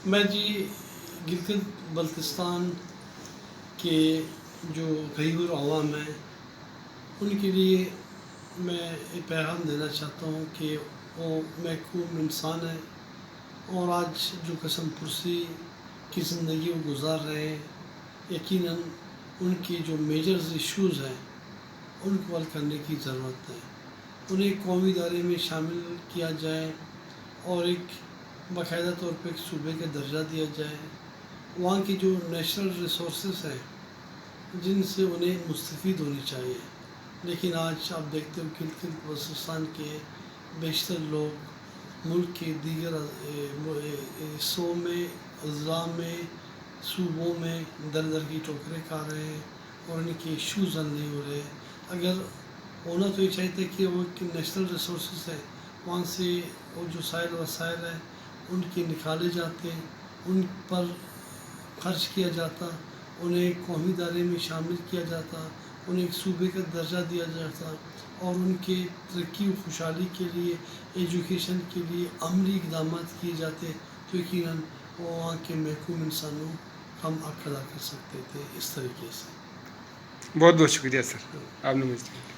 میں جی گلگت بلتستان کے جو غیور عوام ہیں ان کے لیے میں ایک پیغام دینا چاہتا ہوں کہ وہ محکوم انسان ہیں اور آج جو قسم پرسی کی زندگی وہ گزار رہے ہیں، یقیناً ان کی جو میجرز ایشوز ہیں ان کو حل کرنے کی ضرورت ہے. انہیں قومی ادارے میں شامل کیا جائے اور ایک باقاعدہ طور پہ ایک صوبے کا درجہ دیا جائے. وہاں کی جو نیشنل ریسورسز ہیں جن سے انہیں مستفید ہونی چاہیے، لیکن آج آپ دیکھتے ہو گلگت بلتستان کے بیشتر لوگ ملک کے دیگر حصوں میں، اضلاع میں، صوبوں میں در در کی ٹھوکریں کھا رہے ہیں اور ان کے ایشوز حل نہیں ہو رہے. اگر ہونا تو یہ چاہیے کہ وہ نیشنل ریسورسز ہے وہاں سے وہ جو سائل وسائل ہیں ان کے نکالے جاتے، ان پر خرچ کیا جاتا، انہیں قومی ادارے میں شامل کیا جاتا، انہیں ایک صوبے کا درجہ دیا جاتا اور ان کے ترقی و خوشحالی کے لیے، ایجوکیشن کے لیے عملی اقدامات کیے جاتے تو یقیناً وہ وہاں کے محکوم انسانوں ہم حق ادا کر سکتے تھے اس طریقے سے. بہت بہت شکریہ سر، آپ نے مجھے